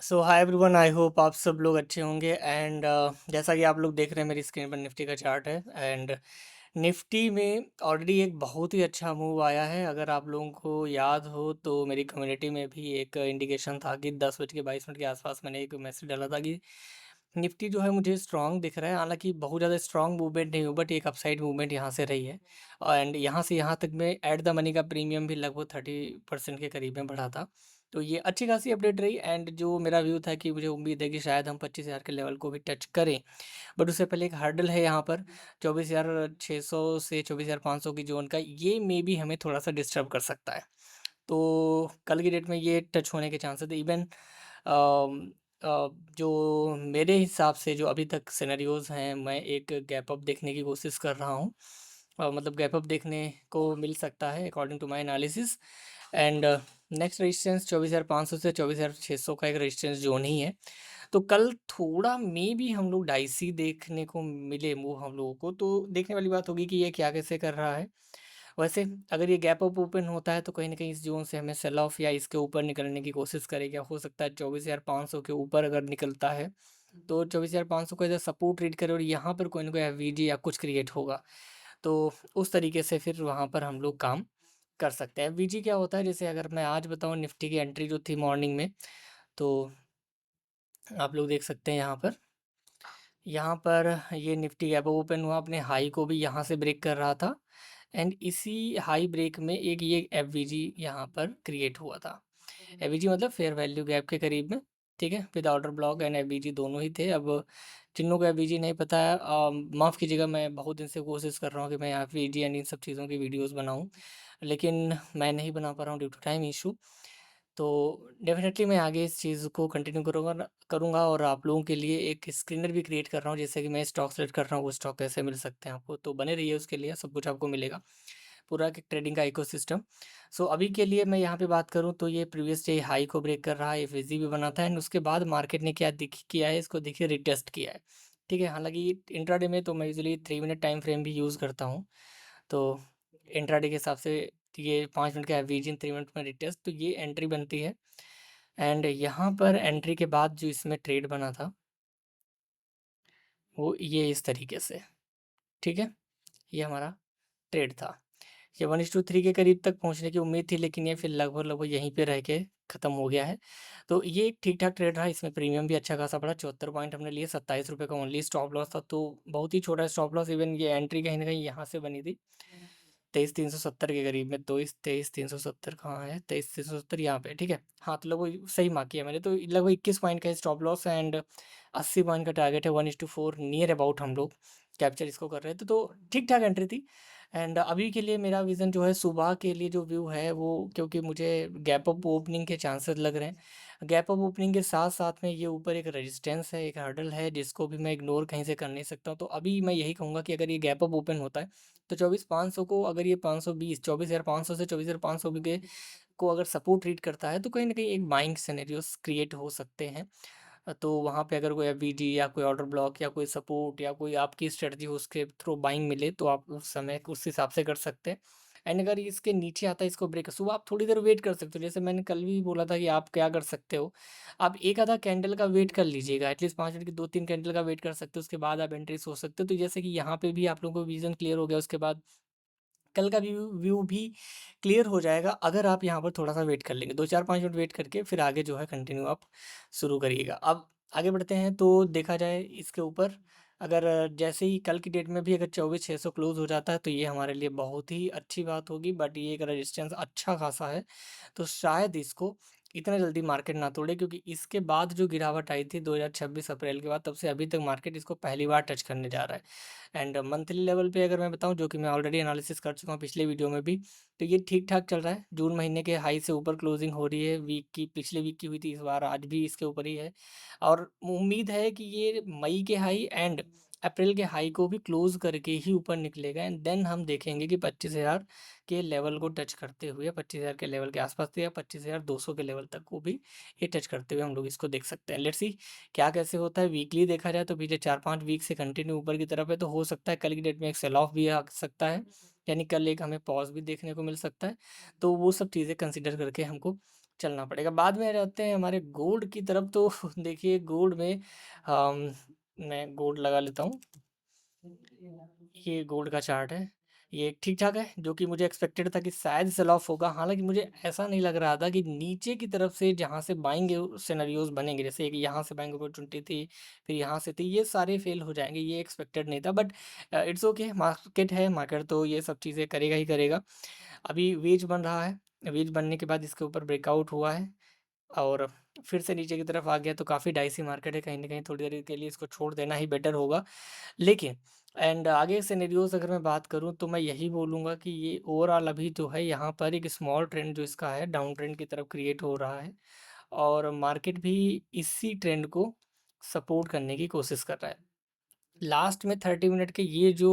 So hi everyone, I hope आप सब लोग अच्छे होंगे एंड जैसा कि आप लोग देख रहे हैं मेरी स्क्रीन पर निफ्टी का चार्ट है। एंड निफ्टी में ऑलरेडी एक बहुत ही अच्छा मूव आया है। अगर आप लोगों को याद हो तो मेरी कम्युनिटी में भी एक इंडिकेशन था कि 10:22 के आसपास मैंने एक मैसेज डाला था कि निफ्टी जो है मुझे स्ट्रांग दिख रहा है। हालांकि बहुत ज़्यादा स्ट्रांग मूवमेंट नहीं हुआ, बट एक अपसाइड मूवमेंट यहाँ से रही है। एंड यहाँ से यहाँ तक में एट द मनी का प्रीमियम भी लगभग 30% के करीब में बढ़ा था। तो ये अच्छी खासी अपडेट रही। एंड जो मेरा व्यू था कि मुझे उम्मीद है कि शायद हम 25,000 के लेवल को भी टच करें, बट उससे पहले एक हर्डल है यहाँ पर 24,600 से 24,500 की जोन का। ये मे बी हमें थोड़ा सा डिस्टर्ब कर सकता है। तो कल की डेट में ये टच होने के चांसेस थे। इवन जो मेरे हिसाब से जो अभी तक सिनेरियोज हैं, मैं एक गैप अप देखने की कोशिश कर रहा हूँ। मतलब गैप अप देखने को मिल सकता है according to my analysis. And next resistance 24,500 से 24,600 का एक रेजिस्टेंस जोन ही है। तो कल थोड़ा मे बी हम लोग डाइसी देखने को मिले मूव हम लोगों को। तो देखने वाली बात होगी कि ये क्या कैसे कर रहा है। वैसे अगर ये गैप अप ओपन होता है तो कहीं ना कहीं इस जोन से हमें सेल ऑफ या इसके ऊपर निकलने की कोशिश करेगा। हो सकता है 24,500 के ऊपर अगर निकलता है तो 24,500 को एज सपोर्ट रीड करे और यहाँ पर कोई ना कोई एफवीजी या कुछ क्रिएट होगा। तो उस तरीके से फिर वहाँ पर हम लोग काम कर सकते हैं। एफवीजी क्या होता है, जैसे अगर मैं आज बताऊँ निफ्टी की एंट्री जो थी मॉर्निंग में, तो आप लोग देख सकते हैं यहाँ पर ये निफ्टी गैप ओपन हुआ, अपने हाई को भी यहाँ से ब्रेक कर रहा था। एंड इसी हाई ब्रेक में एक ये एफवीजी यहाँ पर क्रिएट हुआ था। एफवीजी मतलब फेयर वैल्यू गैप के करीब में, ठीक है। With order block and FVG दोनों ही थे। अब जिन लोगों को एफवीजी नहीं पता है, माफ़ कीजिएगा, मैं बहुत दिन से कोशिश कर रहा हूँ कि मैं एफवीजी एंड इन सब चीज़ों की वीडियोस बनाऊँ, लेकिन मैं नहीं बना पा रहा हूँ ड्यू टू टाइम इशू। तो डेफ़िनेटली मैं आगे इस चीज़ को कंटिन्यू करूँगा और आप लोगों के लिए एक स्क्रीनर भी क्रिएट कर रहा हूँ, जैसे कि मैं स्टॉक सेलेक्ट कर रहा हूँ, वो स्टॉक कैसे मिल सकते हैं आपको। तो बने रहिए, उसके लिए सब कुछ आपको मिलेगा, पूरा एक ट्रेडिंग का इकोसिस्टम। सो अभी के लिए मैं यहाँ पे बात करूँ तो ये प्रीवियस डे हाई को ब्रेक कर रहा है, एफवीजी भी बना था। एंड उसके बाद मार्केट ने क्या किया है, इसको देखिए रिटेस्ट किया है, ठीक है। हालांकि इंट्राडे में तो मैं यूजुअली 3 मिनट टाइम फ्रेम भी यूज़ करता हूँ। तो इंट्राडे के हिसाब से ये 5 मिनट का एवरेज इन 3 मिनट में रिटेस्ट, तो ये एंट्री बनती है। एंड यहाँ पर एंट्री के बाद जो इसमें ट्रेड बना था वो ये इस तरीके से, ठीक है। ये हमारा ट्रेड था। ये 1:3 के करीब तक पहुँचने की उम्मीद थी, लेकिन ये फिर लगभग लगभग यहीं पे रह के ख़त्म हो गया है। तो ये एक ठीक-ठाक ट्रेड रहा, इसमें प्रीमियम भी अच्छा खासा पड़ा। 74 पॉइंट हमने लिए, ₹27 का ओनली स्टॉप लॉस था, तो बहुत ही छोटा स्टॉप लॉस। इवन ये एंट्री कहीं न कहीं यहाँ से बनी थी 23,370 के करीब में। तो इस 23,370 कहाँ है? 23,370 यहाँ पे, ठीक है। हाँ, तो लगभग सही मार्क किया मैंने। तो लगभग 21 पॉइंट का स्टॉप लॉस एंड 80 पॉइंट का टारगेट है। 1:4 नियर अबाउट हम लोग कैप्चर इसको कर रहे थे, तो ठीक-ठाक एंट्री थी। एंड अभी के लिए मेरा विज़न जो है, सुबह के लिए जो व्यू है वो, क्योंकि मुझे गैप अप ओपनिंग के चांसेस लग रहे हैं। गैप अप ओपनिंग के साथ-साथ में ये ऊपर एक रेजिस्टेंस है, एक हर्डल है, जिसको भी मैं इग्नोर कहीं से कर नहीं सकता हूँ। तो अभी मैं यही कहूँगा कि अगर ये गैप अप ओपन होता है तो 24,500 को, अगर ये 520 24,500 से 24,500 भी के को अगर सपोर्ट रीड करता है तो कहीं न कहीं एक बाइंग सिनेरियोस क्रिएट हो सकते हैं। तो वहाँ पे अगर कोई एफवीजी या कोई ऑर्डर ब्लॉक या कोई सपोर्ट या कोई आपकी स्ट्रेटजी उसके थ्रू बाइंग मिले, तो आप उस समय उस हिसाब से कर सकते हैं। एंड अगर इसके नीचे आता है, इसको ब्रेक सुबह आप थोड़ी देर वेट कर सकते हो। जैसे मैंने कल भी बोला था कि आप क्या कर सकते हो, आप एक आधा कैंडल का वेट कर लीजिएगा, एटलीस्ट 5 मिनट की 2-3 कैंडल का वेट कर सकते हो, उसके बाद आप एंट्री सोच सकते हो। तो जैसे कि यहाँ पे भी आप लोगों को विज़न क्लियर हो गया, उसके बाद कल का व्यू व्यू भी क्लियर हो जाएगा अगर आप यहाँ पर थोड़ा-सा वेट कर लेंगे। 2-4-5 मिनट वेट करके फिर आगे जो है कंटिन्यू आप शुरू करिएगा। अब आगे बढ़ते हैं तो देखा जाए इसके ऊपर, अगर जैसे ही कल की डेट में भी अगर 24,600 क्लोज़ हो जाता है तो ये हमारे लिए बहुत ही अच्छी बात होगी। बट ये एक रेजिस्टेंस अच्छा खासा है, तो शायद इसको इतना जल्दी मार्केट ना तोड़े, क्योंकि इसके बाद जो गिरावट आई थी 2026 अप्रैल के बाद, तब से अभी तक मार्केट इसको पहली बार टच करने जा रहा है। एंड मंथली लेवल पे अगर मैं बताऊं, जो कि मैं ऑलरेडी एनालिसिस कर चुका हूँ पिछले वीडियो में भी, तो ये ठीक ठाक चल रहा है। जून महीने के हाई से ऊपर क्लोजिंग हो रही है, वीक की, पिछले वीक की हुई थी, इस बार आज भी इसके ऊपर ही है। और उम्मीद है कि ये मई के हाई एंड अप्रैल के हाई को भी क्लोज करके ही ऊपर निकलेगा। एंड देन हम देखेंगे कि 25,000 के लेवल को टच करते हुए, 25,000 के लेवल के आसपास या 25,200 के लेवल तक को भी ये टच करते हुए हम लोग इसको देख सकते हैं। लेट्स सी क्या कैसे होता है। वीकली देखा जाए तो पिछले 4-5 वीक से कंटिन्यू ऊपर की तरफ है, तो हो सकता है कल की डेट में एक सेल ऑफ भी आ सकता है, यानी कल एक हमें पॉज भी देखने को मिल सकता है। तो वो सब चीज़ें कंसिडर करके हमको चलना पड़ेगा। बाद में आ जाते हैं हमारे गोल्ड की तरफ, तो देखिए गोल्ड में मैं गोल्ड लगा लेता हूँ। ये गोल्ड का चार्ट है, ये ठीक-ठाक है, जो कि मुझे एक्सपेक्टेड था कि शायद सेल ऑफ होगा। हालाँकि मुझे ऐसा नहीं लग रहा था कि नीचे की तरफ से जहाँ से बाइंग सिनेरियोज़ बनेंगे, जैसे कि यहाँ से बाइंग अपॉर्चुनिटी थी, फिर यहाँ से थी, ये सारे फेल हो जाएँगे, ये एक्सपेक्टेड नहीं था। बट इट्स ओके, मार्केट है, मार्केट तो ये सब चीज़ें करेगा ही करेगा। अभी वेज बन रहा है, वेज बनने के बाद इसके ऊपर ब्रेकआउट हुआ है और फिर से नीचे की तरफ आ गया, तो काफ़ी डाइसी मार्केट है, कहीं न कहीं थोड़ी देर के लिए इसको छोड़ देना ही बेटर होगा। लेकिन आगे सिनेरियोज़ अगर मैं बात करूँ, तो मैं यही बोलूँगा कि ये ओवरऑल अभी जो है यहाँ पर एक स्मॉल ट्रेंड जो इसका है डाउन ट्रेंड की तरफ क्रिएट हो रहा है और मार्केट भी इसी ट्रेंड को सपोर्ट करने की कोशिश कर रहा है। लास्ट में 30 मिनट के ये जो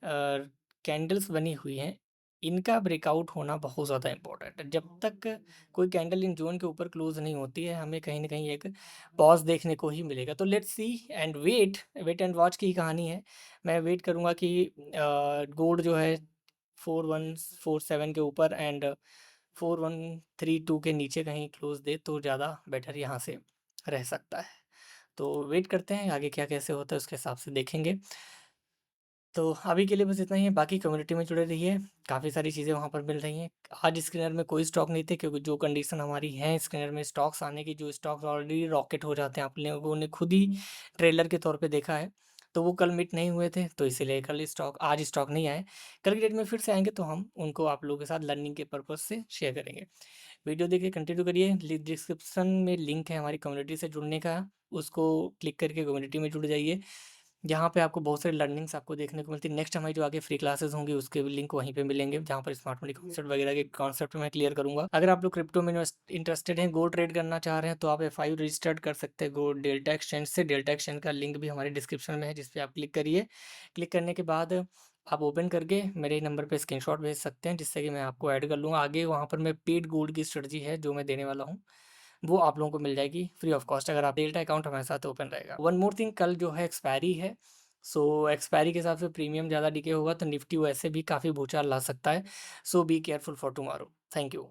कैंडल्स बनी हुई हैं, इनका ब्रेकआउट होना बहुत ज़्यादा इम्पोर्टेंट है। जब तक कोई कैंडल इन ज़ोन के ऊपर क्लोज़ नहीं होती है, हमें कहीं न कहीं एक पॉज़ देखने को ही मिलेगा। तो let's see and wait and watch की ही कहानी है। मैं वेट करूँगा कि गोल्ड जो है 4147 के ऊपर एंड 4132 के नीचे कहीं क्लोज़ दे, तो ज़्यादा बेटर यहाँ से रह सकता है। तो वेट करते हैं, आगे क्या कैसे होता है उसके हिसाब से देखेंगे। तो अभी के लिए बस इतना ही है, बाकी कम्युनिटी में जुड़े रहिए, काफ़ी सारी चीज़ें वहाँ पर मिल रही हैं। आज स्क्रीनर में कोई स्टॉक नहीं थे, क्योंकि जो कंडीशन हमारी है स्क्रीनर में स्टॉक्स आने की, जो स्टॉक्स ऑलरेडी रॉकेट हो जाते हैं, आप लोगों ने खुद ही ट्रेलर के तौर पे देखा है। तो वो कल मीट नहीं हुए थे, तो इसीलिए कल स्टॉक आज स्टॉक नहीं आए। कल की डेट में फिर से आएँगे, तो हम उनको आप लोगों के साथ लर्निंग के पर्पज़ से शेयर करेंगे। वीडियो देखिए, कंटिन्यू करिए। डिस्क्रिप्शन में लिंक है हमारी कम्युनिटी से जुड़ने का, उसको क्लिक करके कम्युनिटी में जुड़ जाइए। यहाँ पे आपको बहुत सारी लर्निंग्स आपको देखने को मिलती है। नेक्स्ट हमारी जो आगे फ्री क्लासेस होंगी, उसके भी लिंक वहीं पे मिलेंगे, जहाँ पर स्मार्ट मनी कॉन्सेप्ट वगैरह के कॉन्सेप्ट मैं क्लियर करूँगा। अगर आप लोग क्रिप्टो में इंटरेस्टेड हैं, गोल्ड ट्रेड करना चाह रहे हैं, तो आप F5 रजिस्टर्ड कर सकते हैं गोल्ड डेल्टा एक्सचेंज से। डेल्टा एक्सचेंज का लिंक भी हमारे डिस्क्रिप्शन में है, जिस पे आप क्लिक करिए। क्लिक करने के बाद आप ओपन करके मेरे नंबर पे स्क्रीनशॉट भेज सकते हैं, जिससे कि मैं आपको ऐड कर लूँगा। आगे वहाँ पर मैं पेड गोल्ड की स्ट्रेटजी है जो मैं देने वाला हूँ, वो आप लोगों को मिल जाएगी फ्री ऑफ कॉस्ट, अगर आप डेल्टा अकाउंट हमारे साथ ओपन रहेगा। वन मोर थिंग, कल जो है एक्सपायरी है, सो एक्सपायरी के हिसाब से प्रीमियम ज़्यादा डिके होगा, तो निफ्टी वैसे भी काफ़ी भूचाल ला सकता है। So be careful for tomorrow. Thank you.